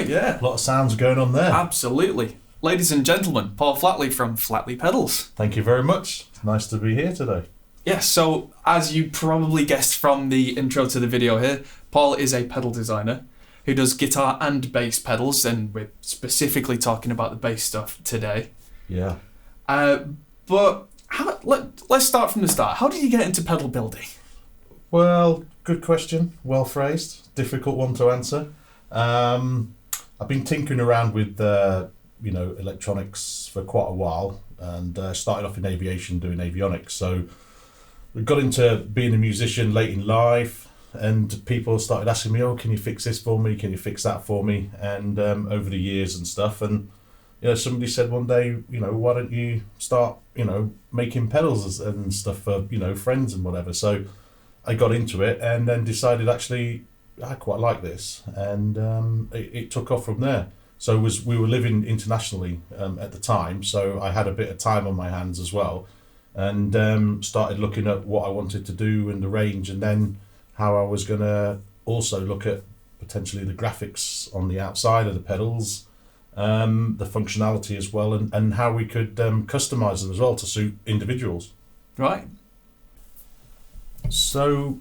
Yeah, a lot of sounds going on there. Absolutely. Ladies and gentlemen, Paul Flattley from Flattley Pedals. Thank you very much. Nice to be here today. Yes, so as you probably guessed from the intro to the video here, Paul is a pedal designer who does guitar and bass pedals, and we're specifically talking about the bass stuff today. Yeah. But let's start from the start. How did you get into pedal building? Well, good question. Well phrased. Difficult one to answer. I've been tinkering around with electronics for quite a while, and started off in aviation doing avionics. So we got into being a musician late in life, and people started asking me, "Oh, can you fix this for me? Can you fix that for me?" And over the years and stuff, and somebody said one day, why don't you start, making pedals and stuff for friends and whatever. So I got into it, and then decided actually I quite like this, and it took off from there. So we were living internationally at the time, so I had a bit of time on my hands as well, and started looking at what I wanted to do and the range, and then how I was going to also look at potentially the graphics on the outside of the pedals, the functionality as well, and how we could customize them as well to suit individuals. Right. So,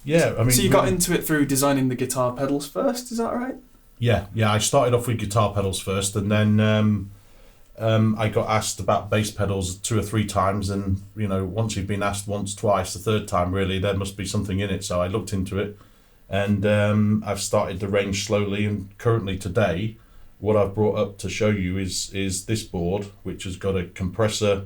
yeah, I mean... So you got into it through designing the guitar pedals first, is that right? Yeah, I started off with guitar pedals first, and then I got asked about bass pedals 2 or 3 times, and, you know, once you've been asked once, twice, the third time, really, there must be something in it, so I looked into it, and I've started the range slowly, and currently today, what I've brought up to show you is this board, which has got a compressor,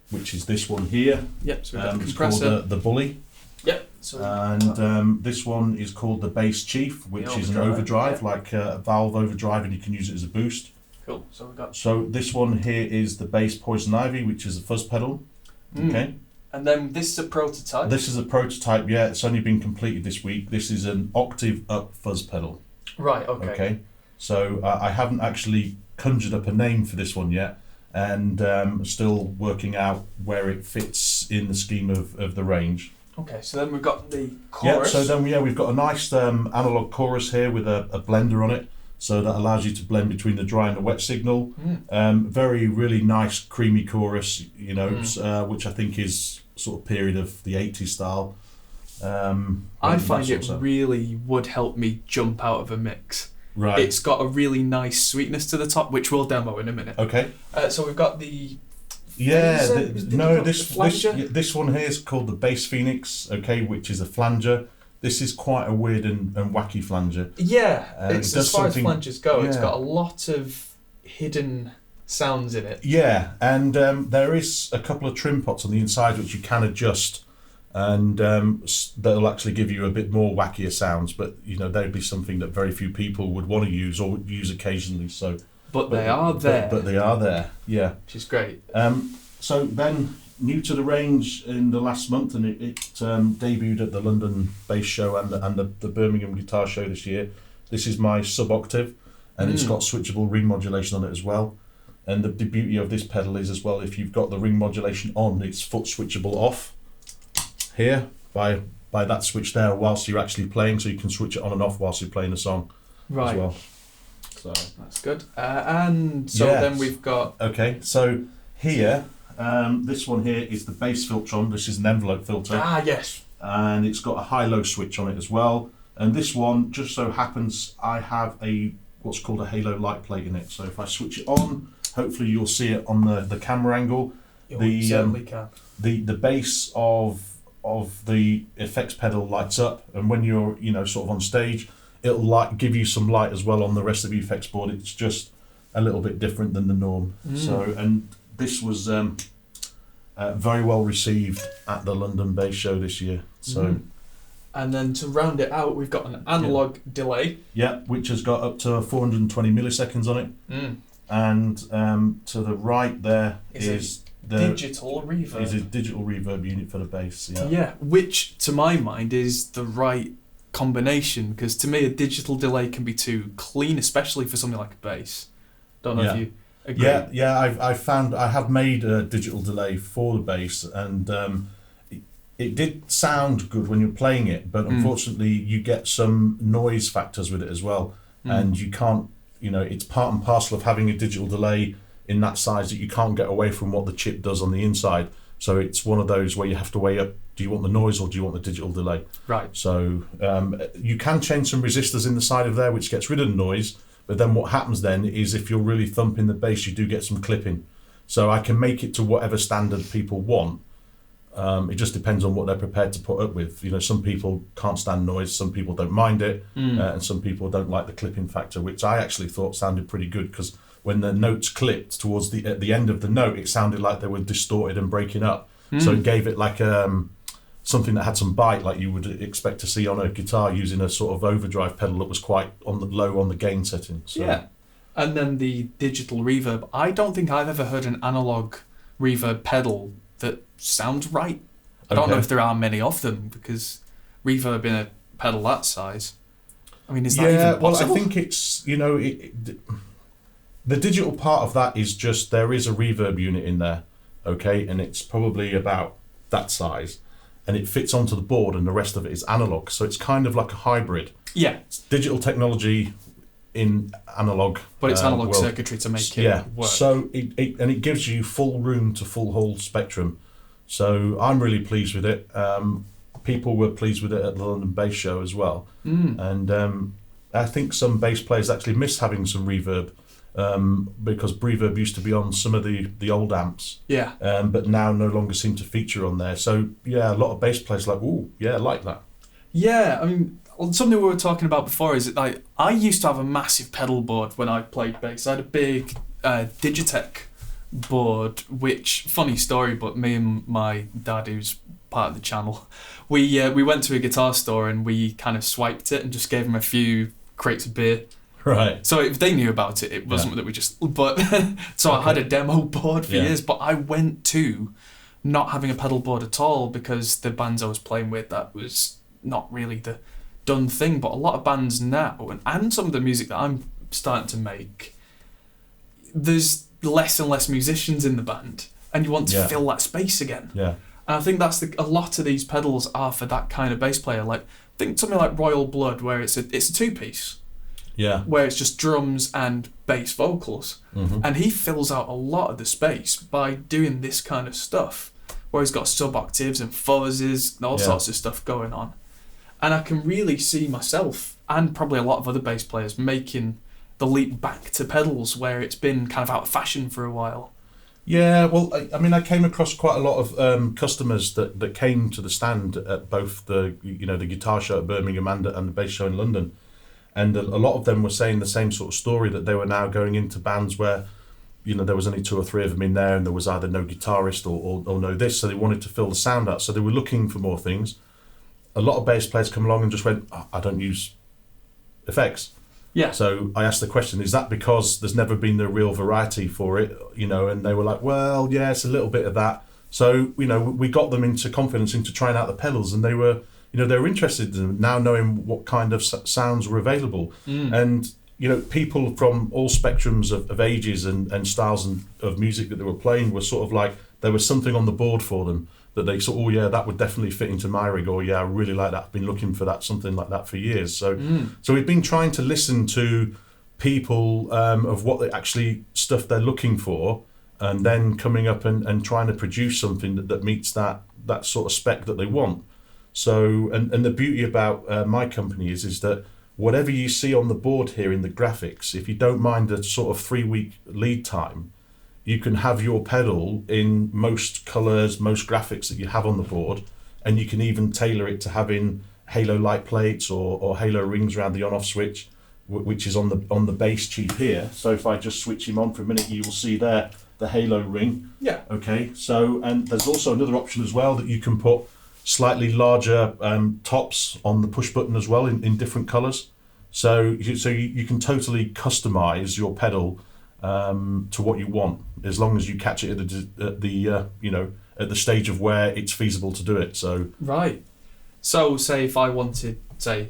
which is this one here. Yep, so we've got the It's compressor. called the Bully. Yep. So And this one is called the Bass Chief, which is an overdrive, like a valve overdrive, and you can use it as a boost. Cool. So we've got. So this one here is the Bass Poison Ivy, which is a fuzz pedal. Okay. And then this is a prototype. This is a prototype. Yeah, it's only been completed this week. This is an octave up fuzz pedal. Right. Okay. Okay. So I haven't actually conjured up a name for this one yet, and still working out where it fits in the scheme of the range. Okay, so then we've got the chorus. Yeah, so then we've got a nice Analogue Chorus here with a blender on it, so that allows you to blend between the dry and the wet signal. Very, really nice creamy chorus, you know, which I think is sort of period of the 80s style. I find it really would help me jump out of a mix. Right. It's got a really nice sweetness to the top, which we'll demo in a minute. Okay. So we've got the... Yeah, Flanger? this one here is called the Bass Phoenix, okay, which is a flanger. This is quite a weird and wacky flanger. Yeah, it's as far as flangers go, it's yeah. got a lot of hidden sounds in it. Yeah, and there is a couple of trim pots on the inside which you can adjust, and that'll actually give you a bit more wackier sounds, but you know, they'd be something that very few people would want to use or would use occasionally, so... But they are there. But they are there, yeah. Which is great. So then, new to the range in the last month, and it debuted at the London Bass Show and the Birmingham Guitar Show this year. This is my sub-octave, and it's got switchable ring modulation on it as well. And the beauty of this pedal is as well, if you've got the ring modulation on, it's foot switchable off here by that switch there whilst you're actually playing, so you can switch it on and off whilst you're playing a song right. as well. So that's good. And so then we've got... Okay, so here, this one here is the bass filter on. This is an envelope filter. Ah, yes. And it's got a high-low switch on it as well. And this one, just so happens, I have what's called a halo light plate in it. So if I switch it on, hopefully you'll see it on the camera angle. You certainly can. The base of the effects pedal lights up, and when you're sort of on stage, it'll give you some light as well on the rest of the effects board. It's just a little bit different than the norm. So, and this was very well received at the London Bass Show this year. So, and then to round it out, we've got an analog delay. Yeah, which has got up to 420 milliseconds on it. And to the right there is the digital reverb. Is a digital reverb unit for the bass. Yeah. Yeah, which to my mind is the right combination, because to me a digital delay can be too clean, especially for something like a bass. Don't know if you agree. Yeah. I have made a digital delay for the bass, and it did sound good when you're playing it, but unfortunately you get some noise factors with it as well, and you can't. It's part and parcel of having a digital delay in that size that you can't get away from what the chip does on the inside. So it's one of those where you have to weigh up, do you want the noise or do you want the digital delay? Right. So you can change some resistors in the side of there, which gets rid of the noise, but then what happens then is if you're really thumping the bass, you do get some clipping. So I can make it to whatever standard people want. It just depends on what they're prepared to put up with. Some people can't stand noise, some people don't mind it, and some people don't like the clipping factor, which I actually thought sounded pretty good, because when the notes clipped towards at the end of the note, it sounded like they were distorted and breaking up. So it gave it like something that had some bite, like you would expect to see on a guitar using a sort of overdrive pedal that was quite low on the gain setting. So. Yeah. And then the digital reverb. I don't think I've ever heard an analog reverb pedal that sounds right. I don't know if there are many of them, because reverb in a pedal that size, I mean, is that even possible? Well, I think it's, the digital part of that is just there is a reverb unit in there, okay, and it's probably about that size, and it fits onto the board, and the rest of it is analog, so it's kind of like a hybrid. Yeah. It's digital technology in analog, but it's analog circuitry to make it work. So it gives you full room to full whole spectrum. So I'm really pleased with it. People were pleased with it at the London Bass Show as well. And I think some bass players actually miss having some reverb, because reverb used to be on some of the old amps, but now no longer seem to feature on there. So yeah, a lot of bass players are like, ooh, yeah, I like that. Yeah, I mean, something we were talking about before is that, like, I used to have a massive pedal board when I played bass. I had a big Digitech board, which, funny story, but me and my dad, who's part of the channel, we went to a guitar store and we kind of swiped it and just gave him a few crates of beer. Right. So if they knew about it, it wasn't that we just... But so I had a demo board for years, but I went to not having a pedal board at all because the bands I was playing with, that was not really the done thing. But a lot of bands now, and some of the music that I'm starting to make, there's less and less musicians in the band, and you want to fill that space again. Yeah. And I think that's a lot of these pedals are for that kind of bass player. Like, think something like Royal Blood, where it's a two-piece. Yeah. Where it's just drums and bass vocals. And he fills out a lot of the space by doing this kind of stuff, where he's got sub-octaves and fuzzes and all sorts of stuff going on. And I can really see myself, and probably a lot of other bass players, making the leap back to pedals where it's been kind of out of fashion for a while. Yeah, well, I mean, I came across quite a lot of customers that came to the stand at both the guitar show at Birmingham and the bass show in London. And a lot of them were saying the same sort of story, that they were now going into bands where, there was only 2 or 3 of them in there, and there was either no guitarist or no this, so they wanted to fill the sound out. So they were looking for more things. A lot of bass players come along and just went, I don't use effects. Yeah. So I asked the question, is that because there's never been the real variety for it? And they were like, well, yeah, it's a little bit of that. So, we got them into confidence into trying out the pedals, and they were interested in now knowing what kind of sounds were available. And, people from all spectrums of ages and styles of music that they were playing were sort of like, there was something on the board for them that they thought, oh yeah, that would definitely fit into my rig, or yeah, I really like that, I've been looking for that, something like that for years. So we've been trying to listen to people of what they actually stuff they're looking for, and then coming up and trying to produce something that meets that sort of spec that they want. So, and the beauty about my company is that whatever you see on the board here in the graphics, if you don't mind a sort of 3-week lead time, you can have your pedal in most colours, most graphics that you have on the board, and you can even tailor it to having halo light plates or halo rings around the on-off switch, which is on the bass tube here. So if I just switch him on for a minute, you will see there the halo ring. Yeah. Okay. So, and there's also another option as well, that you can put slightly larger tops on the push button as well in different colours. So you can totally customise your pedal to what you want, as long as you catch it at the stage of where it's feasible to do it. So right. So say if I wanted, say,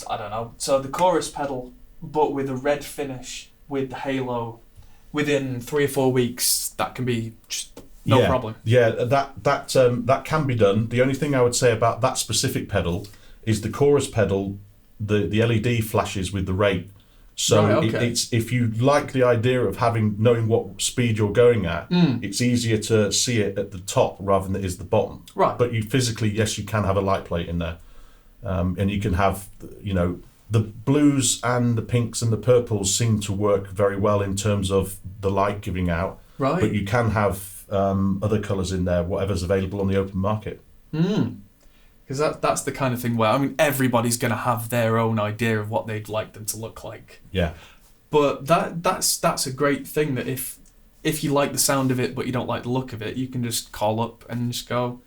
I don't know, so the chorus pedal, but with a red finish with the halo, within 3 or 4 weeks, that can be just no problem. Yeah, that can be done. The only thing I would say about that specific pedal is the chorus pedal, the LED flashes with the rate. So right, okay. It's if you like the idea of knowing what speed you're going at, it's easier to see it at the top rather than it is the bottom. Right. But you physically, yes, you can have a light plate in there, and you can have, the blues and the pinks and the purples seem to work very well in terms of the light giving out. Right. But you can have other colours in there, whatever's available on the open market. Because that's the kind of thing where, I mean, everybody's going to have their own idea of what they'd like them to look like. Yeah. But that's a great thing, that if you like the sound of it but you don't like the look of it, you can just call up and just go,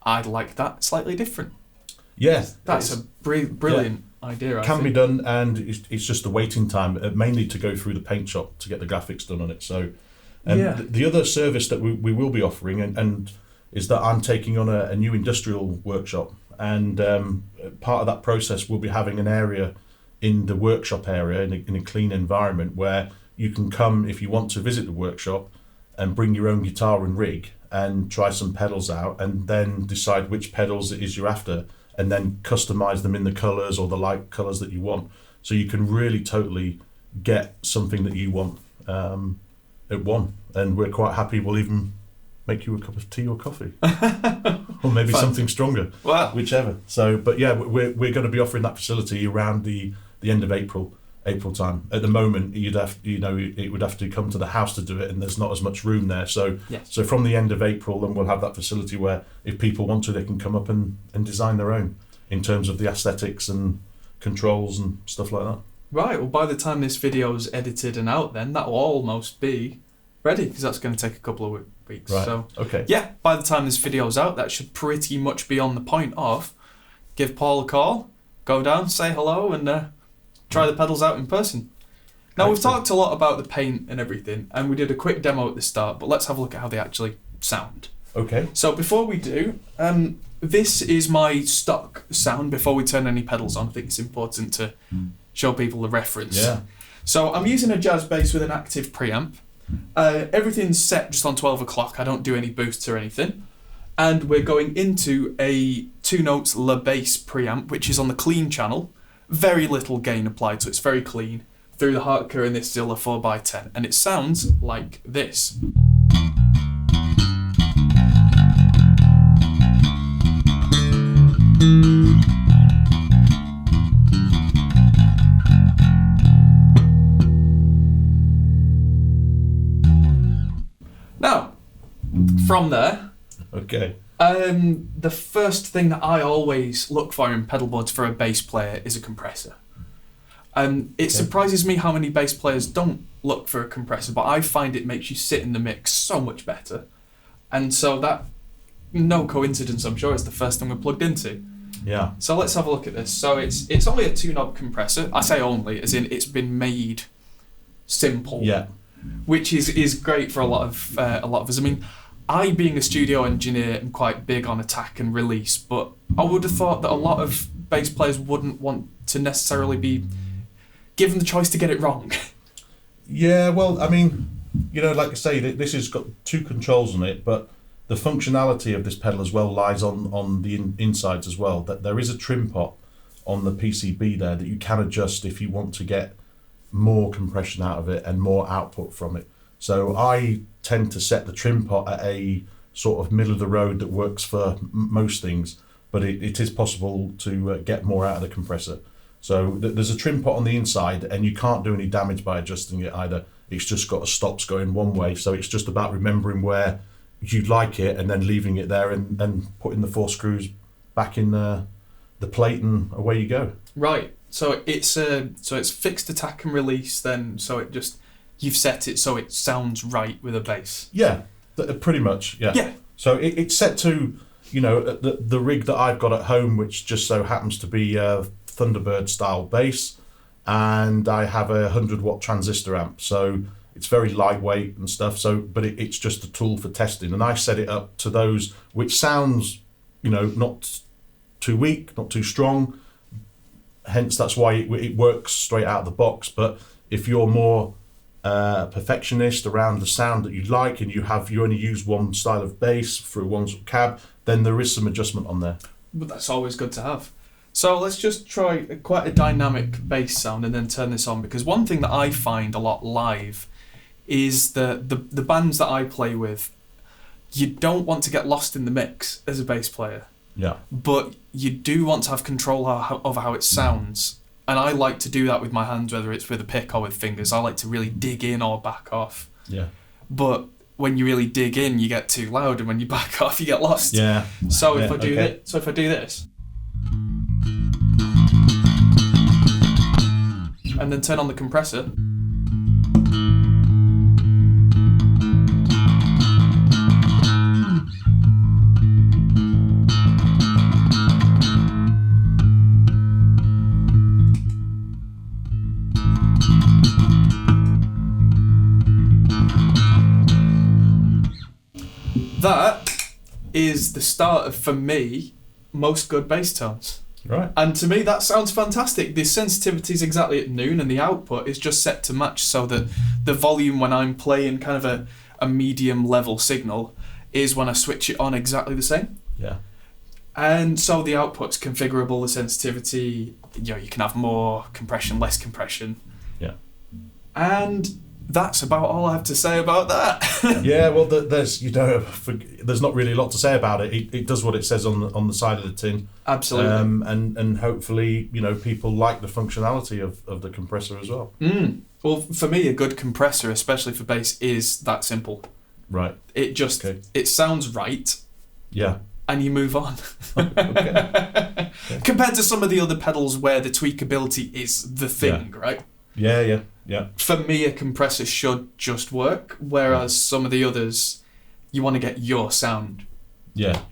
I'd like that slightly different. Yeah. That's a brilliant idea, I think. Can be done, and it's just the waiting time, mainly to go through the paint shop to get the graphics done on it. So the other service that we will be offering and is that I'm taking on a new industrial workshop, and part of that process we'll be having an area in the workshop area in a clean environment where you can come if you want to visit the workshop and bring your own guitar and rig and try some pedals out, and then decide which pedals it is you're after, and then customize them in the colors or the light colors that you want. So you can really totally get something that you want at one, and we're quite happy. We'll even make you a cup of tea or coffee, or maybe something stronger. Wow. Whichever. So, but yeah, we're going to be offering that facility around the end of April time. At the moment, it would have to come to the house to do it, and there's not as much room there. So, Yes. so from the end of April, then we'll have that facility where if people want to, they can come up and design their own in terms of the aesthetics and controls and stuff like that. Right, well, by the time this video is edited and out, then that will almost be ready, because that's going to take a couple of weeks. Right. So, Okay. yeah, by the time this video's out, that should pretty much be on the point of give Paul a call, go down, say hello, and try the pedals out in person. Now, we've Excellent. talked a lot about the paint and everything, and we did a quick demo at the start, but let's have a look at how they actually sound. Okay. So before we do, this is my stock sound before we turn any pedals on. I think it's important to show people the reference. Yeah. So I'm using a jazz bass with an active preamp. Everything's set just on 12 o'clock. I don't do any boosts or anything. And we're going into a 2 notes La Bass preamp, which is on the clean channel. Very little gain applied, so it's very clean. Through the Hartker, and this is still a 4x10. And it sounds like this. Now, from there, Okay. the first thing that I always look for in pedal boards for a bass player is a compressor. It surprises me how many bass players don't look for a compressor, but I find it makes you sit in the mix so much better. And so that, no coincidence, I'm sure, is the first thing we're plugged into. Yeah. So let's have a look at this. So it's only a 2-knob compressor. I say only, as in it's been made simple. Yeah. Which is great for a lot of us. I mean, I, being a studio engineer, am quite big on attack and release, but I would have thought that a lot of bass players wouldn't want to necessarily be given the choice to get it wrong. Yeah, well, I mean, like I say, this has got 2 controls on it, but the functionality of this pedal as well lies on the insides as well. That there is a trim pot on the PCB there that you can adjust if you want to get more compression out of it and more output from it. So I tend to set the trim pot at a sort of middle of the road that works for most things, but it is possible to get more out of the compressor. So there's a trim pot on the inside, and you can't do any damage by adjusting it either. It's just got a stops going one way, so it's just about remembering where you'd like it and then leaving it there and putting the 4 screws back in the plate, and away you go. Right. So it's fixed attack and release then. So it just, you've set it so it sounds right with a bass. Yeah, pretty much. Yeah. Yeah. So it's set to the rig that I've got at home, which just so happens to be a Thunderbird style bass, and I have a 100-watt transistor amp. So it's very lightweight and stuff. So, but it's just a tool for testing, and I set it up to those which sounds, not too weak, not too strong. Hence, that's why it works straight out of the box. But if you're more perfectionist around the sound that you like, and you only use one style of bass through one sort of cab, then there is some adjustment on there. But that's always good to have. So let's just try quite a dynamic bass sound and then turn this on, because one thing that I find a lot live is the bands that I play with, you don't want to get lost in the mix as a bass player. Yeah. But you do want to have control over how it sounds. And I like to do that with my hands, whether it's with a pick or with fingers. I like to really dig in or back off. Yeah. But when you really dig in, you get too loud, and when you back off, you get lost. Yeah. So if Yeah, I do okay. so if I do this, and then turn on the compressor, that is the start of, for me, most good bass tones. Right. And to me, that sounds fantastic. The sensitivity is exactly at noon, and the output is just set to match, so that the volume when I'm playing kind of a medium level signal is when I switch it on exactly the same. Yeah. And so the output's configurable, the sensitivity, you can have more compression, less compression. Yeah. And that's about all I have to say about that. Yeah, well, there's there's not really a lot to say about it. It does what it says on the side of the tin. Absolutely. And hopefully, people like the functionality of the compressor as well. Well, for me, a good compressor, especially for bass, is that simple. Right. It just it sounds right. Yeah. And you move on. Okay. Compared to some of the other pedals where the tweakability is the thing, right? Yeah. For me, a compressor should just work, whereas some of the others, you want to get your sound. Yeah.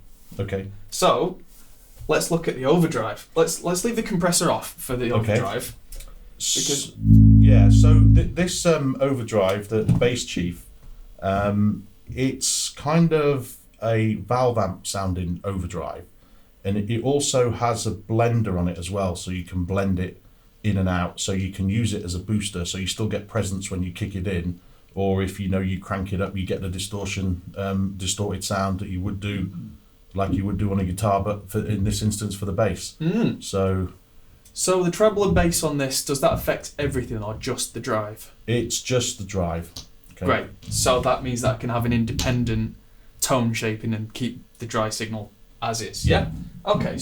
Okay. So, let's look at the overdrive. Let's leave the compressor off for the overdrive. Because so this overdrive, the bass chief, it's kind of a valve amp sounding overdrive, and it also has a blender on it as well, so you can blend it in and out, so you can use it as a booster, so you still get presence when you kick it in, or if you crank it up, you get the distorted sound that you would do, like you would do on a guitar, but in this instance for the bass. So the treble and bass on this, does that affect everything or just the drive? It's just the drive. Okay. Great. So that means that can have an independent tone shaping and keep the dry signal as is. Yeah. Okay.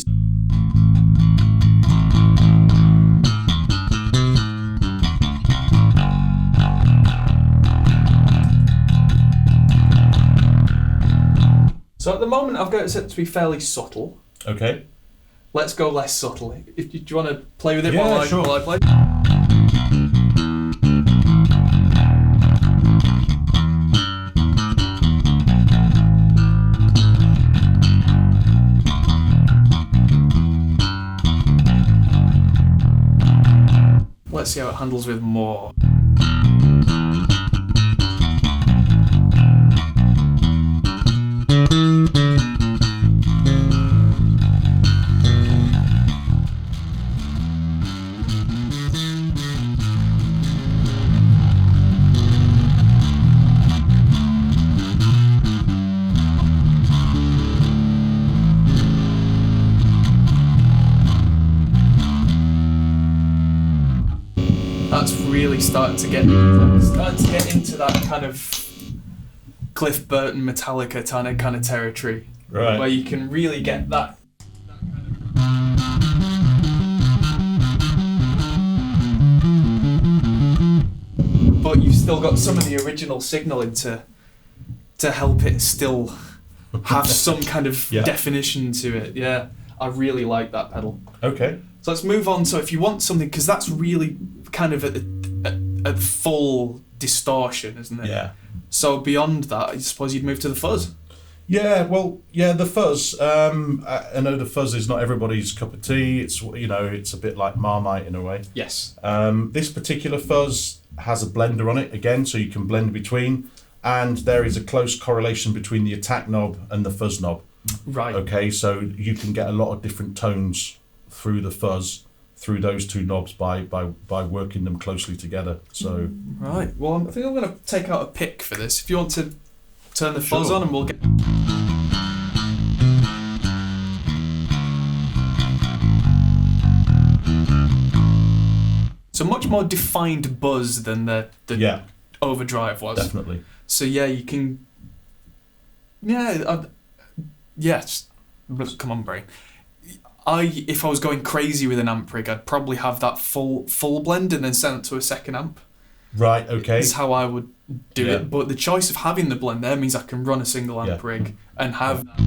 So at the moment I've got it set to be fairly subtle. Okay. Let's go less subtle. Do you want to play with it while I play? Let's see how it handles with more. That's really starting to get into that kind of Cliff Burton Metallica kind of territory, right? Where you can really get that. But you've still got some of the original signaling to help it still have some kind of definition to it. Yeah, I really like that pedal. Okay. So let's move on. So if you want something, because that's really kind of at full distortion, isn't it? Yeah. So beyond that, I suppose you'd move to the fuzz. Yeah, well, the fuzz. I know the fuzz is not everybody's cup of tea. It's it's a bit like Marmite in a way. Yes. This particular fuzz has a blender on it again, so you can blend between, and there is a close correlation between the attack knob and the fuzz knob. Right. Okay, so you can get a lot of different tones through the fuzz, through those two knobs by working them closely together. So right. Well, I think I'm going to take out a pick for this. If you want to turn the fuzz on, and we'll get. So much more defined buzz than the overdrive was. Definitely. So you can. Yes. Come on, brain. If I was going crazy with an amp rig, I'd probably have that full blend and then send it to a second amp. Right, okay. Is how I would do it. But the choice of having the blend there means I can run a single amp rig and have that.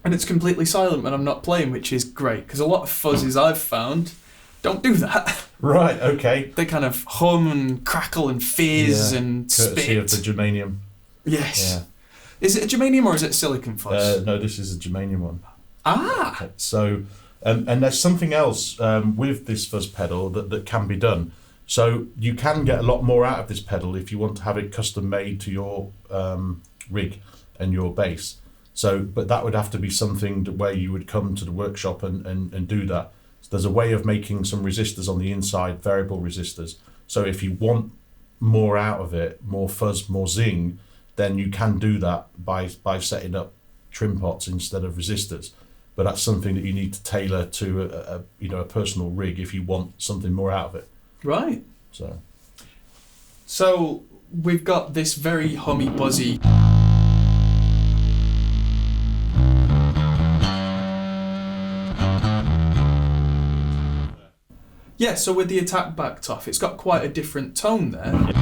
And it's completely silent when I'm not playing, which is great, because a lot of fuzzes I've found don't do that. Right, okay. They kind of hum and crackle and fizz and courtesy spit. of the germanium. Yes. Yeah. Is it a germanium or is it silicon fuzz? No, this is a germanium one. Ah! Okay, so, and there's something else with this fuzz pedal that can be done. So you can get a lot more out of this pedal if you want to have it custom made to your rig and your bass. So, but that would have to be something where you would come to the workshop and do that. So there's a way of making some resistors on the inside, variable resistors. So if you want more out of it, more fuzz, more zing, then you can do that by setting up trim pots instead of resistors. But that's something that you need to tailor to a personal rig if you want something more out of it. Right. So we've got this very hummy, buzzy. Yeah, so with the attack backed off, it's got quite a different tone there.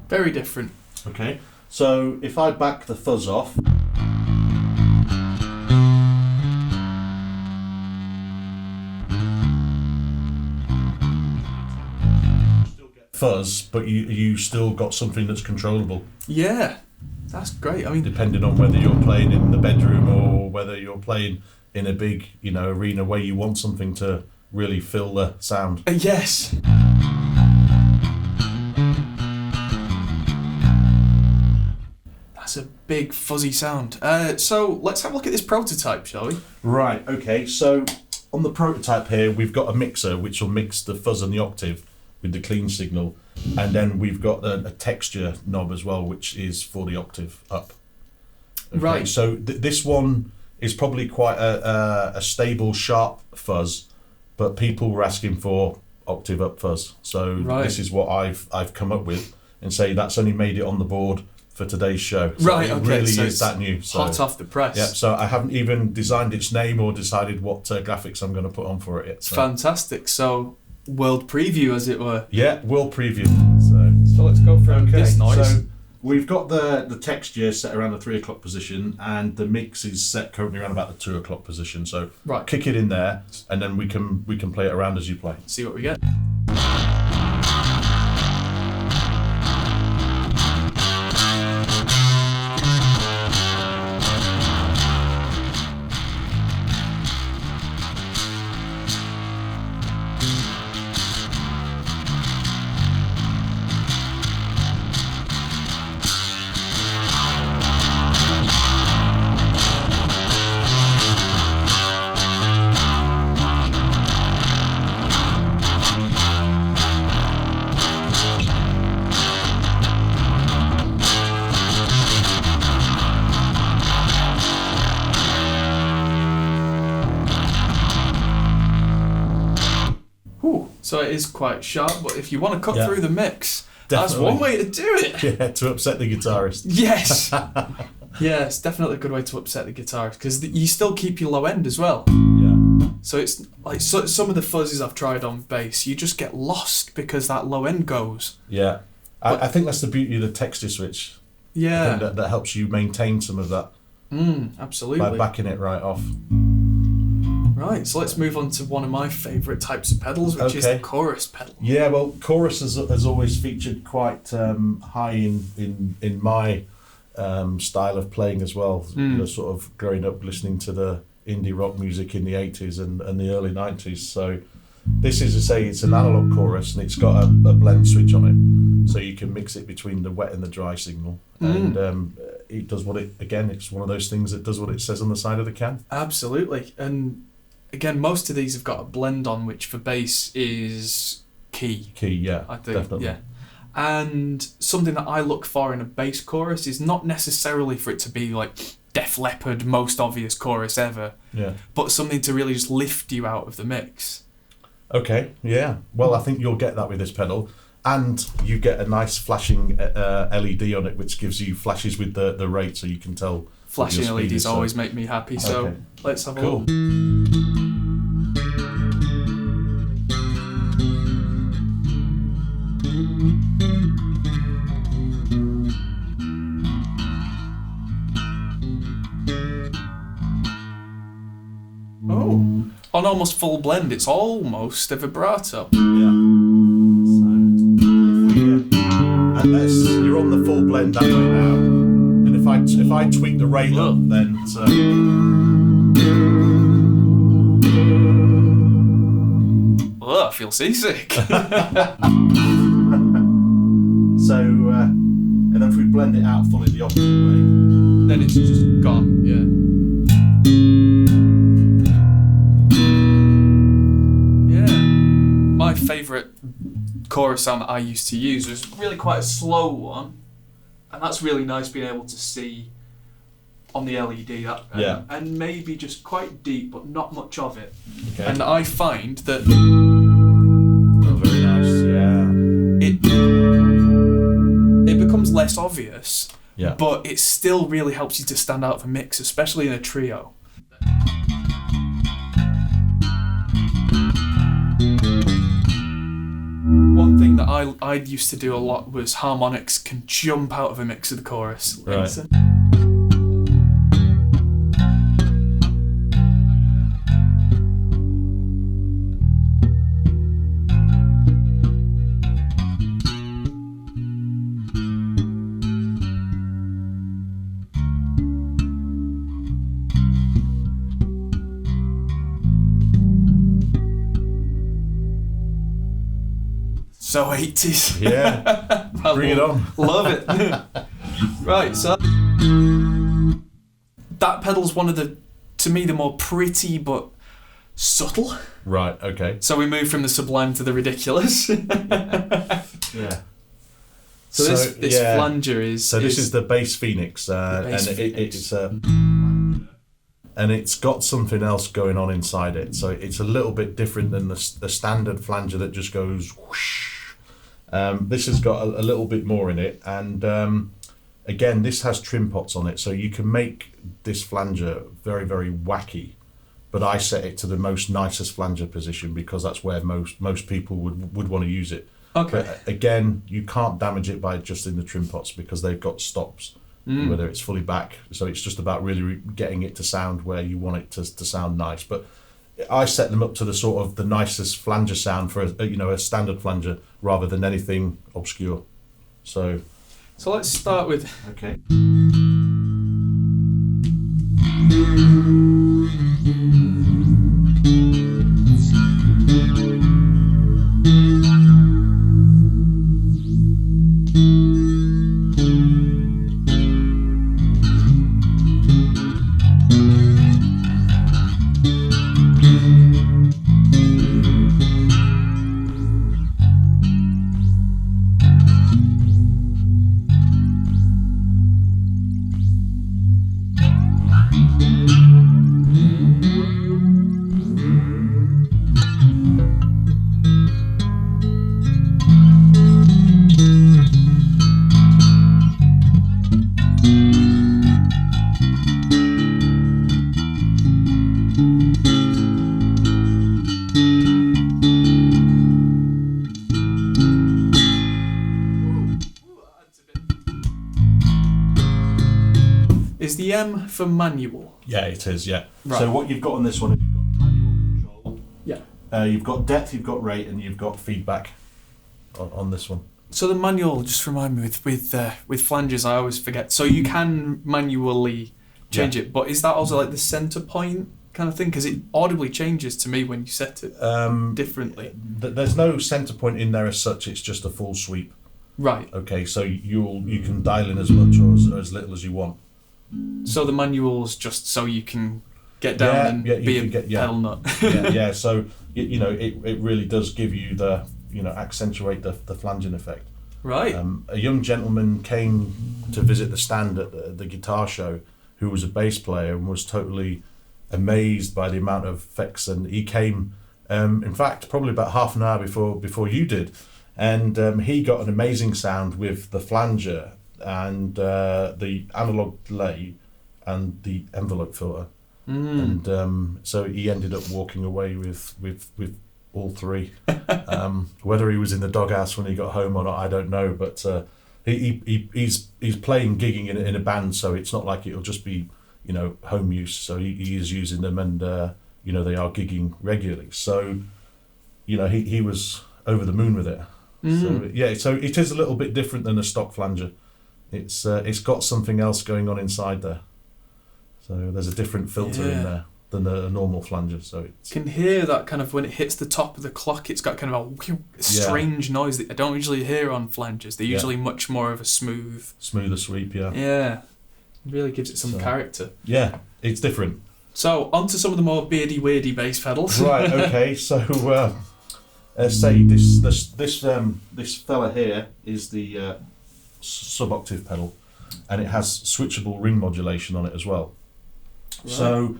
Very different. Okay, so if I back the fuzz off, fuzz, but you still got something that's controllable. Yeah, that's great. I mean, depending on whether you're playing in the bedroom or whether you're playing in a big, arena where you want something to really fill the sound. Yes. That's a big fuzzy sound. So let's have a look at this prototype, shall we? Right, okay, so on the prototype here we've got a mixer which will mix the fuzz and the octave with the clean signal, and then we've got a texture knob as well which is for the octave up. Okay, right. So this one is probably quite a stable, sharp fuzz, but people were asking for octave up fuzz. So This is what I've come up with, and say that's only made it on the board for today's show. So right, it okay. really so is that new. So, hot off the press. Yeah, so I haven't even designed its name or decided what graphics I'm going to put on for it yet. So. Fantastic. So world preview, as it were. Yeah, world preview. So let's go from this noise. So we've got the texture set around the 3 o'clock position, and the mix is set currently around about the 2 o'clock position. So right. Kick it in there, and then we can play it around as you play. See what we get. So it is quite sharp, but if you want to cut through the mix, that's one way to do it. Yeah, to upset the guitarist. Yes. Yeah, it's definitely a good way to upset the guitarist, because you still keep your low end as well. Yeah. So it's like some of the fuzzes I've tried on bass, you just get lost because that low end goes. Yeah. I think that's the beauty of the texture switch. Yeah. I think that helps you maintain some of that. Absolutely. By backing it right off. Right, so let's move on to one of my favourite types of pedals, which is the chorus pedal. Yeah, well, chorus has always featured quite high in my style of playing as well. Sort of growing up listening to the indie rock music in the 80s and the early 90s. So this is to say it's an analog chorus, and it's got a blend switch on it, so you can mix it between the wet and the dry signal. And it does it's one of those things that does what it says on the side of the can. Absolutely. And again, most of these have got a blend on, which for bass is key. Yeah, I think, definitely. yeah. And something that I look for in a bass chorus is not necessarily for it to be like Def Leppard, most obvious chorus ever, but something to really just lift you out of the mix. Okay, yeah. Well, I think you'll get that with this pedal. And you get a nice flashing LED on it, which gives you flashes with the rate, so you can tell. Flashing LEDs always make me happy, so Okay. let's have a Cool. look. Oh, on almost full blend, it's almost a vibrato. Yeah. And you're on the full blend that way now. And if I tweak the rate up, then Oh, I feel seasick. and then if we blend it out fully the opposite way, Then it's just gone, yeah. Yeah. My favourite chorus sound that I used to use was really quite a slow one. And that's really nice being able to see on the LED that, Yeah. and maybe just quite deep but not much of it. okay. And I find that Oh, very nice. it becomes less obvious, Yeah. but it still really helps you to stand out of a mix, especially in a trio. One thing that I used to do a lot was harmonics can jump out of a mix of the chorus. Right. So 80s. Yeah. Bring it on. Love it. Right, so that pedal's one of to me, the more pretty but subtle. Right. Okay. So we move from the sublime to the ridiculous. Yeah. So this flanger is. So this is the bass Phoenix, bass and Phoenix. it's and it's got something else going on inside it. So it's a little bit different than the standard flanger that just goes whoosh. This has got a little bit more in it, and again, this has trim pots on it, so you can make this flanger very, very wacky. But I set it to the most nicest flanger position because that's where most people would want to use it. Okay. But again, you can't damage it by adjusting the trim pots because they've got stops, whether it's fully back. So it's just about really getting it to sound where you want it to sound nice. But I set them up to the sort of the nicest flanger sound for a standard flanger rather than anything obscure. So let's start with. okay. Is the M for manual? Yeah, it is. Yeah. Right. So what you've got on this one is you've got the manual control. Yeah. You've got depth, you've got rate, and you've got feedback on this one. So the manual, just remind me with flanges, I always forget. So you can manually change it, but is that also like the center point kind of thing? Because it audibly changes to me when you set it differently. There's no center point in there as such. It's just a full sweep. Right. Okay, so you can dial in as much or as little as you want. So the manual's just so you can get down and be a pedal nut. yeah. So it really does give you the accentuate the flanging effect. Right. A young gentleman came to visit the stand at the guitar show, who was a bass player and was totally amazed by the amount of effects. And he came, in fact, probably about half an hour before you did. And he got an amazing sound with the flanger and the analog delay and the envelope filter. And so he ended up walking away with all three. Whether he was in the doghouse when he got home or not, I don't know. But he's playing, gigging in a band, so it's not like it'll just be, you know, home use. So he is using them, and you know, they are gigging regularly. So, you know, he was over the moon with it. So yeah, so it is a little bit different than a stock flanger. It's got something else going on inside there. So there's a different filter in there than a normal flanger. So you can hear that kind of when it hits the top of the clock. It's got kind of a strange noise that I don't usually hear on flangers. They're usually much more of a smoother sweep. Yeah, it really gives it some character. Yeah, it's different. So on to some of the more beardy weirdy bass pedals. Right. Okay. So say this fella here is the sub-octave pedal, and it has switchable ring modulation on it as well. Right. So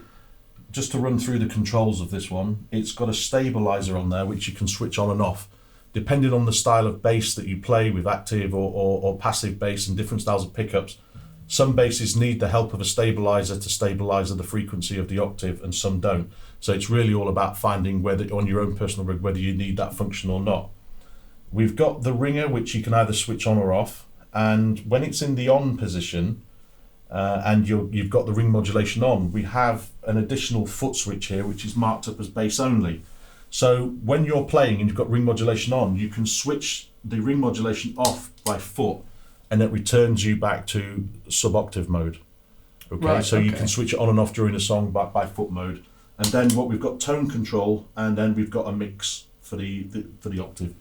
just to run through the controls of this one, it's got a stabilizer on there which you can switch on and off depending on the style of bass that you play with, active or passive bass, and different styles of pickups. Some basses need the help of a stabilizer to stabilize the frequency of the octave, and some don't. So it's really all about finding whether on your own personal rig whether you need that function or not. We've got the ringer, which you can either switch on or off, and when it's in the on position and you've got the ring modulation on, we have an additional foot switch here which is marked up as bass only. So when you're playing and you've got ring modulation on, you can switch the ring modulation off by foot, and it returns you back to sub-octave mode. Okay, right, so you can switch it on and off during a song by foot mode. And then what we've got tone control, and then we've got a mix for the octave.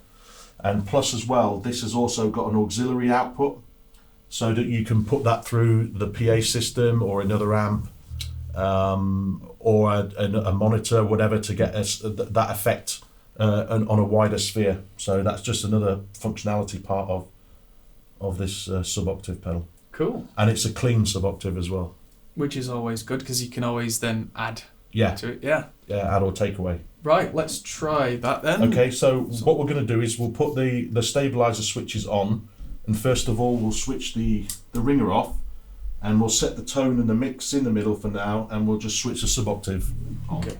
And plus as well, this has also got an auxiliary output, so that you can put that through the PA system or another amp, or a monitor, whatever, to get that effect on a wider sphere. So that's just another functionality part of this sub-octave pedal. Cool. And it's a clean sub-octave as well. Which is always good, because you can always then add to it. Yeah, add or take away. Right, let's try that then. Okay, so what we're going to do is we'll put the stabilizer switches on, and first of all we'll switch the ringer off, and we'll set the tone and the mix in the middle for now, and we'll just switch the sub-octave on. Okay.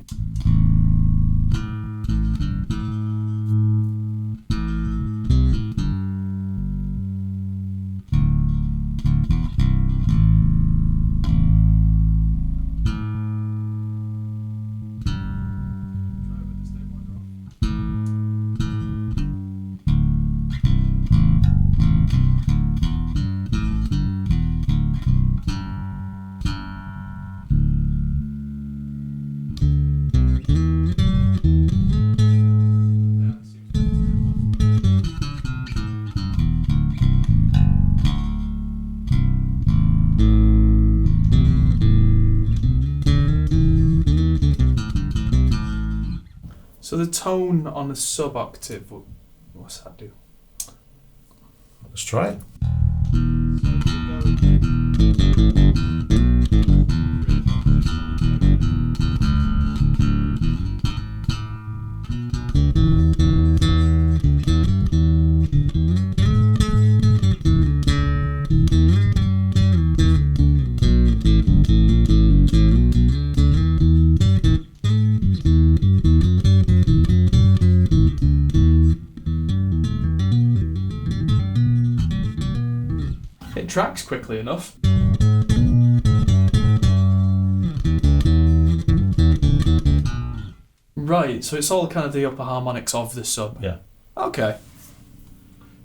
So the tone on a sub-octave, what's that do? Let's try it. Tracks quickly enough. Right, so it's all kind of the upper harmonics of the sub. Yeah. Okay.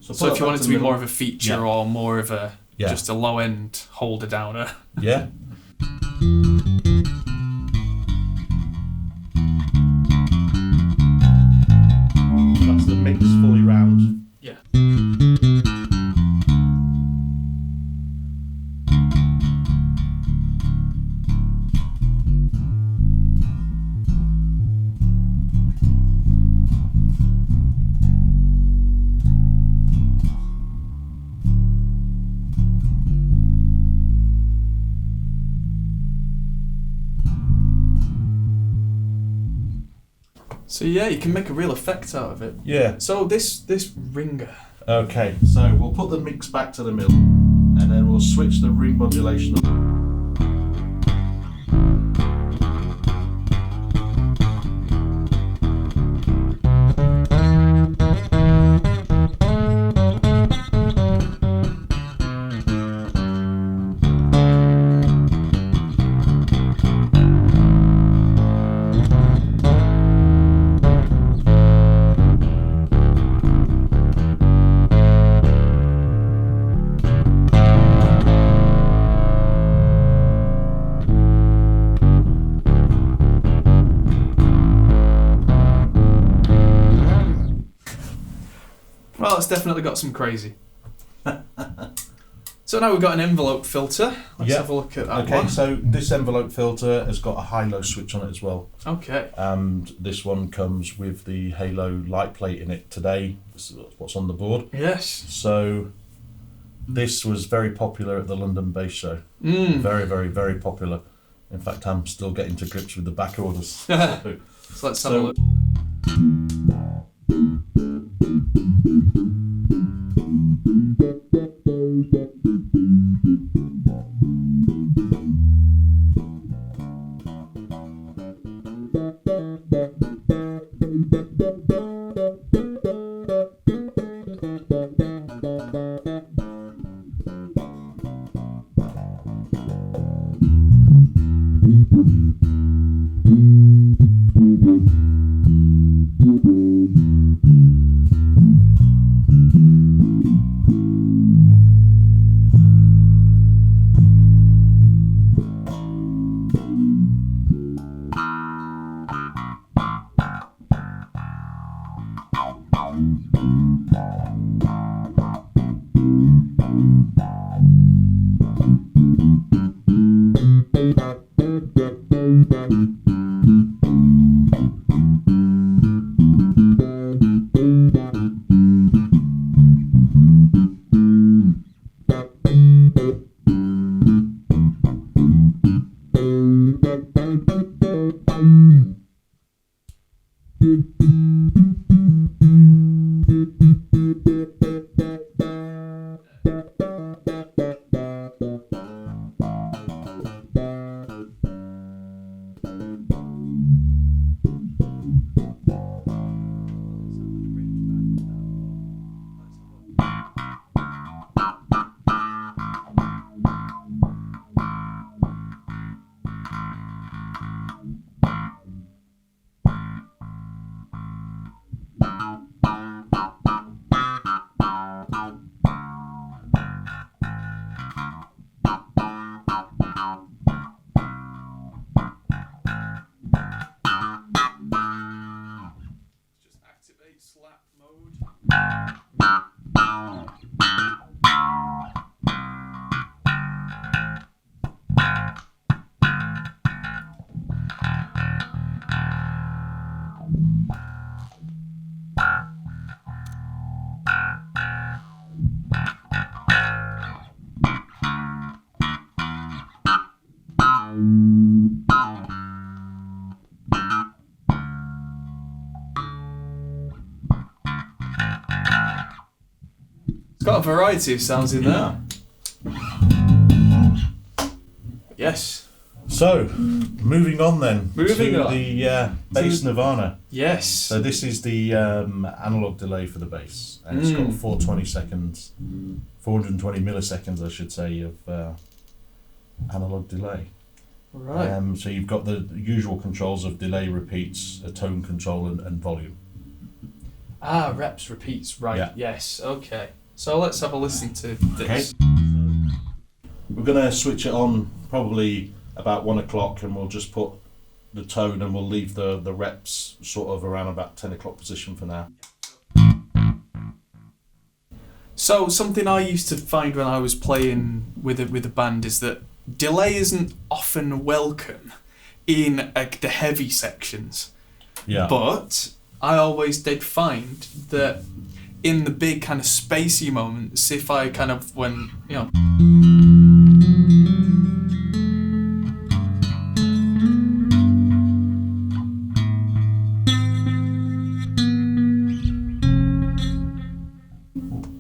So if you want it to be more of a feature or more of a just a low end holder downer. Yeah. So that's the mix fully round. Yeah. So yeah, you can make a real effect out of it. Yeah. So this ringer. Okay, so we'll put the mix back to the middle, and then we'll switch the ring modulation up. Well, it's definitely got some crazy. So now we've got an envelope filter. Let's have a look at that one. Okay, so this envelope filter has got a high-low switch on it as well. Okay. And this one comes with the Halo light plate in it today. This is what's on the board. Yes. So this was very popular at the London Bass Show. Very, very, very popular. In fact, I'm still getting to grips with the back orders. So let's have a look. Slap mode. It's got a variety of sounds in there. Yes. So, moving on then. Moving on. The bass Nirvana. Yes. So this is the analog delay for the bass, and it's got 420 milliseconds, I should say, of analog delay. Right. So you've got the usual controls of delay, repeats, a tone control, and volume. Ah, reps, repeats. Right. Yeah. Yes. Okay. So let's have a listen to this. Okay. We're going to switch it on probably about 1 o'clock, and we'll just put the tone, and we'll leave the reps sort of around about 10 o'clock position for now. So something I used to find when I was playing with a band is that delay isn't often welcome in the heavy sections. Yeah. But I always did find that in the big kind of spacey moments, if I kind of when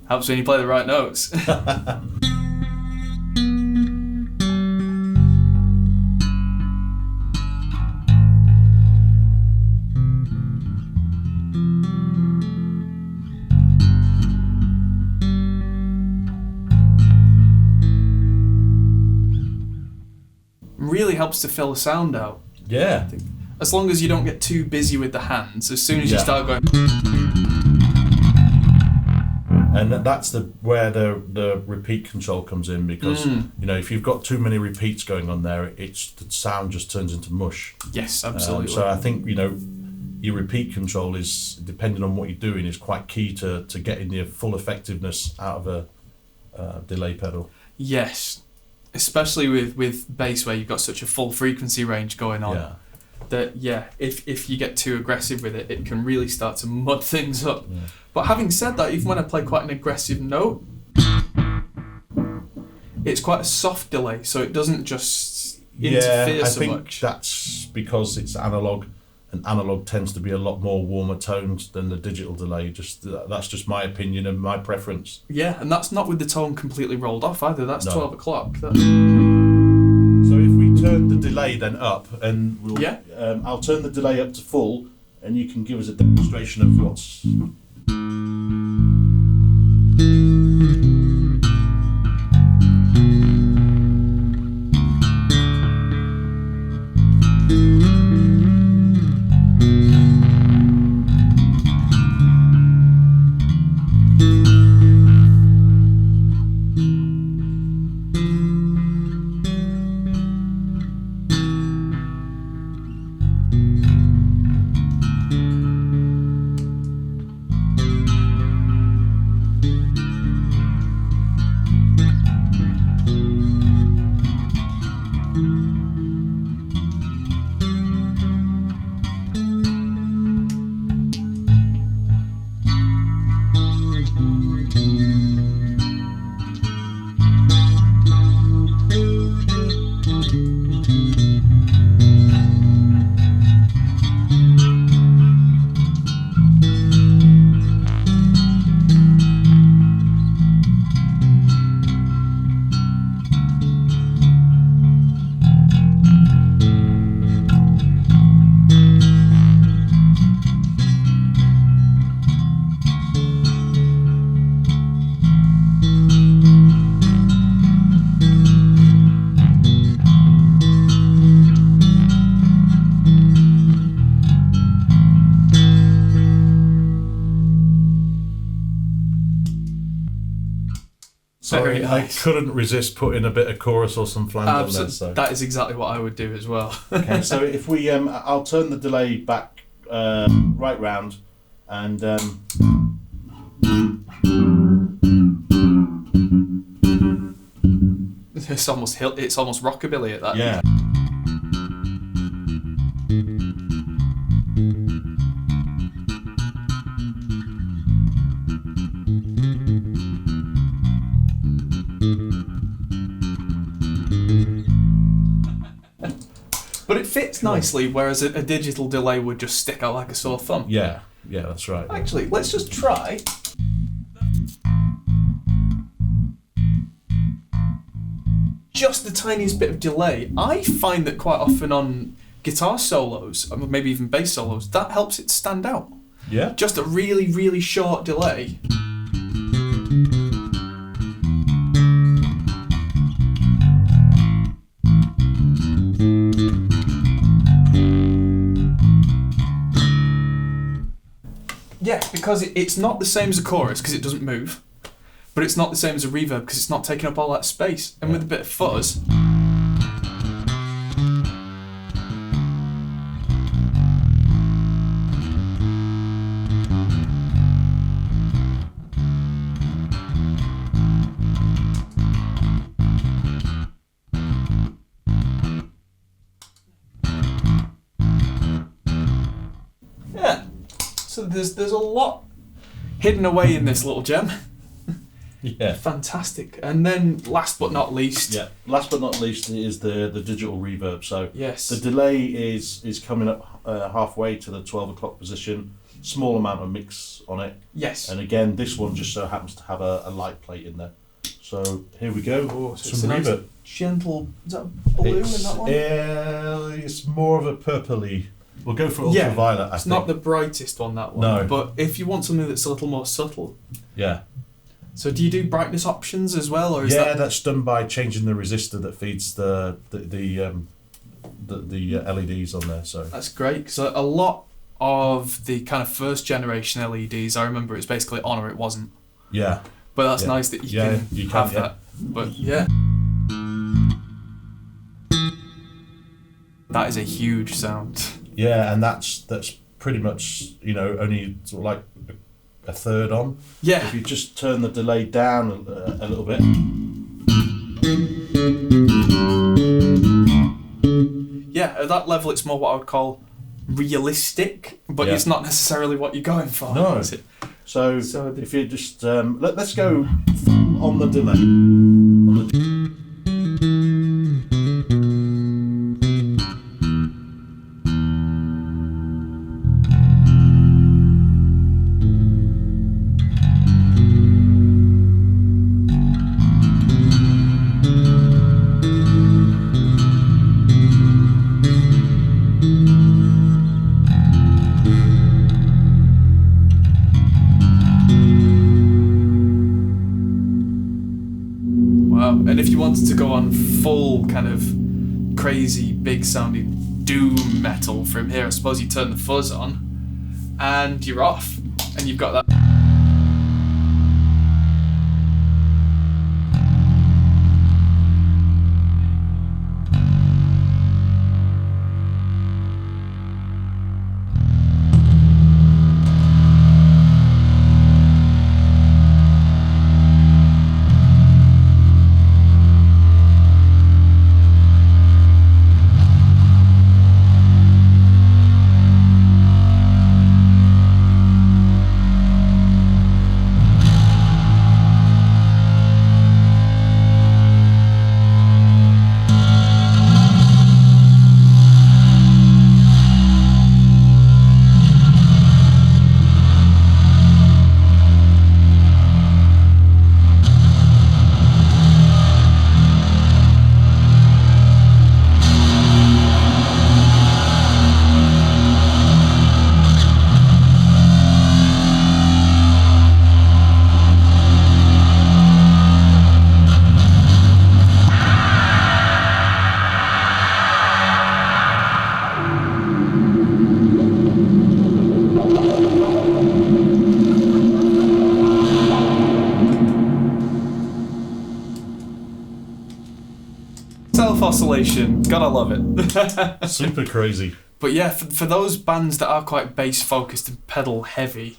Helps when you play the right notes. Really helps to fill the sound out. Yeah. As long as you don't get too busy with the hands, as soon as you start going... And that's where the repeat control comes in, because you know, if you've got too many repeats going on there, the sound just turns into mush. Yes, absolutely. So I think, you know, your repeat control is, depending on what you're doing, is quite key to getting the full effectiveness out of a delay pedal. Yes, especially with bass where you've got such a full frequency range going on. Yeah. That if you get too aggressive with it, it can really start to mud things up. Yeah. But having said that, even when I play quite an aggressive note, it's quite a soft delay, so it doesn't just interfere so much. I think that's because it's analog, and analog tends to be a lot more warmer toned than the digital delay. That's just my opinion and my preference. Yeah, and that's not with the tone completely rolled off either. That's 12 o'clock. So if we turn the delay then up, and I'll turn the delay up to full, and you can give us a demonstration of what's... Sorry, nice. I couldn't resist putting a bit of chorus or some flanger on there. So. That is exactly what I would do as well. Okay, so if we, I'll turn the delay back right round, and it's almost rockabilly at that. Yeah. But it fits nicely, whereas a digital delay would just stick out like a sore thumb. Yeah, that's right. Actually, let's just try. Just the tiniest bit of delay. I find that quite often on guitar solos, or maybe even bass solos, that helps it stand out. Yeah. Just a really, really short delay. Yeah, because it's not the same as a chorus because it doesn't move, but it's not the same as a reverb because it's not taking up all that space. And with a bit of fuzz, yeah. So there's a lot hidden away in this little gem. Yeah. Fantastic. And then last but not least. Yeah. Last but not least is the digital reverb. So yes. the delay is coming up halfway to the 12 o'clock position. small amount of mix on it. Yes. And again, this one just so happens to have a light plate in there. So here we go. Oh, so Some it's a reverb. nice gentle. Is that blue in that one? It's more of a purpley. We'll go for ultraviolet. It's not the brightest one, that one. No. But if you want something that's a little more subtle. Yeah. So do you do brightness options as well, or is that's done by changing the resistor that feeds the LEDs on there. So that's great, because a lot of the kind of first generation LEDs, I remember it's basically on or it wasn't. Yeah. But that's nice that you can have that. But yeah. That is a huge sound. Yeah, and that's pretty much, only sort of like a third on. Yeah. If you just turn the delay down a little bit. Yeah, at that level it's more what I would call realistic, but it's not necessarily what you're going for. No. Is it? So if you just let's go on the delay. And if you wanted to go on full kind of crazy big sounding doom metal from here, I suppose you turn the fuzz on and you're off, and you've got that. Oscillation, gotta love it. Super crazy. But yeah, for those bands that are quite bass focused and pedal heavy,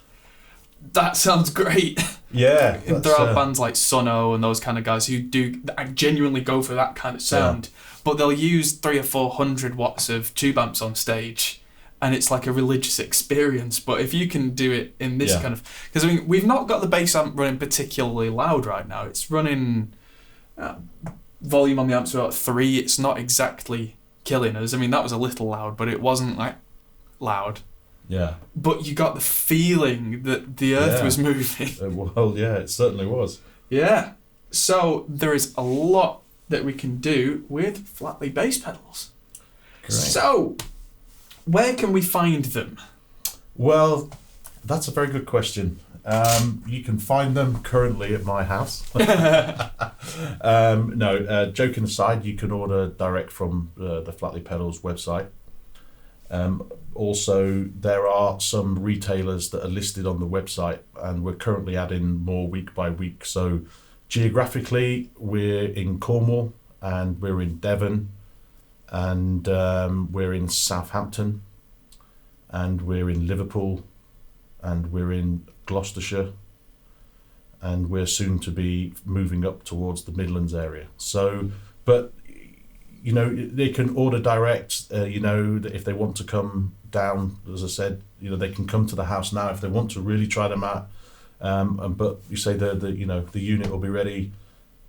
that sounds great. Yeah. There are bands like Sono and those kind of guys who do genuinely go for that kind of sound, but they'll use 300 or 400 watts of tube amps on stage, and it's like a religious experience. But if you can do it in this kind of, because I mean, we've not got the bass amp running particularly loud right now. It's running. Volume on the amps about 3. It's not exactly killing us. I mean, that was a little loud, but it wasn't like loud. Yeah. But you got the feeling that the earth was moving. Well, yeah, it certainly was. Yeah. So there is a lot that we can do with Flattley bass pedals. Great. So, where can we find them? Well, that's a very good question. You can find them currently at my house. Joking aside, you can order direct from the Flattley Pedals website. Also, there are some retailers that are listed on the website, and we're currently adding more week by week. So geographically, we're in Cornwall, and we're in Devon, and we're in Southampton, and we're in Liverpool, and we're in Gloucestershire, and we're soon to be moving up towards the Midlands area. So, but they can order direct. If they want to come down, as I said, they can come to the house now if they want to really try them out. But you say the unit will be ready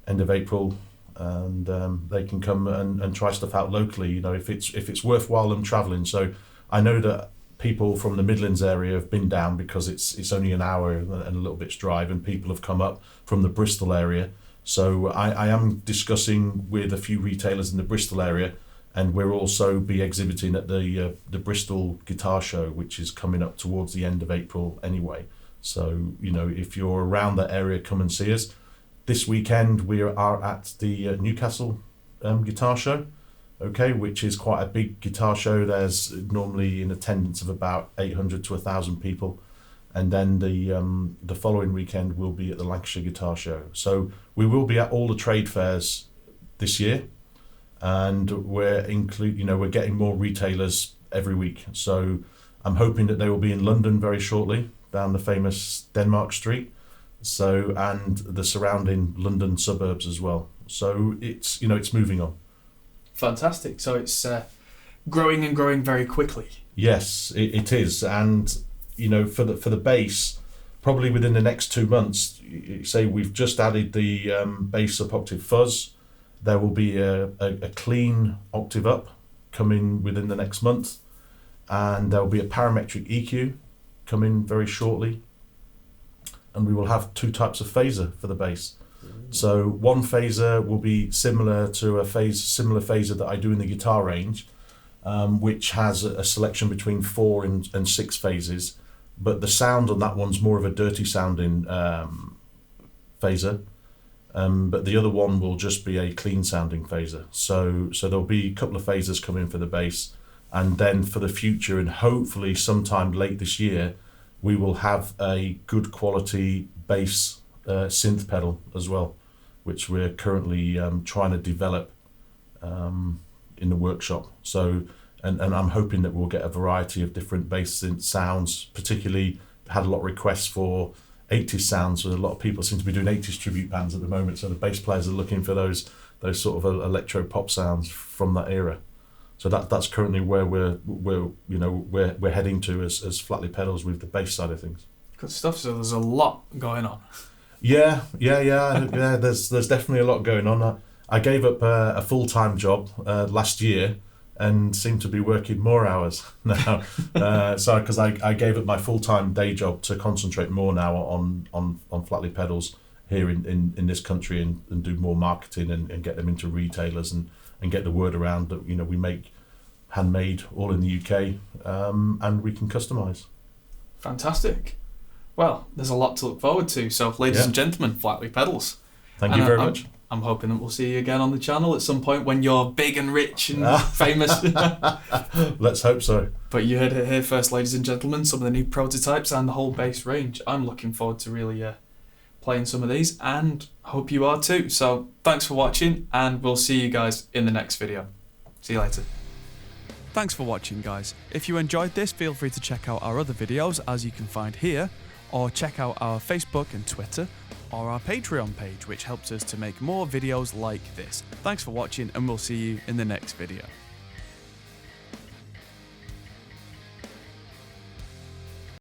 end of April, and they can come and try stuff out locally. If it's worthwhile them travelling. So I know that people from the Midlands area have been down because it's only an hour and a little bit's drive, and people have come up from the Bristol area. So I am discussing with a few retailers in the Bristol area, and we'll also be exhibiting at the Bristol Guitar Show, which is coming up towards the end of April anyway. So, you know, if you're around that area, come and see us. This weekend we are at the Newcastle Guitar Show, okay, which is quite a big guitar show. There's normally in attendance of about 800 to 1,000 people. And then the following weekend we'll be at the Lancashire Guitar Show. So we will be at all the trade fairs this year, and we're getting more retailers every week. So I'm hoping that they will be in London very shortly, down the famous Denmark Street. So, and the surrounding London suburbs as well. So it's moving on. Fantastic. So it's growing and growing very quickly. Yes, it is. And you know, for the bass, probably within the next 2 months, say we've just added the bass sub-octave fuzz. There will be a clean octave up coming within the next month, and there will be a parametric EQ coming very shortly, and we will have 2 types of phaser for the bass. So one phaser will be similar to similar phaser that I do in the guitar range, which has a selection between 4 and 6 phases. But the sound on that one's more of a dirty sounding phaser, but the other one will just be a clean sounding phaser. So there'll be a couple of phasers coming for the bass, and then for the future, and hopefully sometime late this year, we will have a good quality bass synth pedal as well, which we're currently trying to develop in the workshop. So. And I'm hoping that we'll get a variety of different bass synth sounds. Particularly had a lot of requests for 80s sounds, so a lot of people seem to be doing 80s tribute bands at the moment. So the bass players are looking for those sort of electro pop sounds from that era. So that's currently where we're heading to as Flattley Pedals with the bass side of things. Good stuff. So there's a lot going on. Yeah. There's definitely a lot going on. I gave up a full-time job last year, and seem to be working more hours now. So because I gave up my full-time day job to concentrate more now on Flattley Pedals here in this country, and do more marketing and get them into retailers and get the word around that, you know, we make handmade all in the UK, and we can customise. Fantastic. Well, there's a lot to look forward to. So ladies and gentlemen, Flattley Pedals. Thank you very much. I'm hoping that we'll see you again on the channel at some point when you're big and rich and famous. Let's hope so. But you heard it here first, ladies and gentlemen, some of the new prototypes and the whole bass range. I'm looking forward to really playing some of these, and hope you are too. So thanks for watching, and we'll see you guys in the next video. See you later. Thanks for watching, guys. If you enjoyed this, feel free to check out our other videos, as you can find here, or check out our Facebook and Twitter, or our Patreon page, which helps us to make more videos like this. Thanks for watching, and we'll see you in the next video.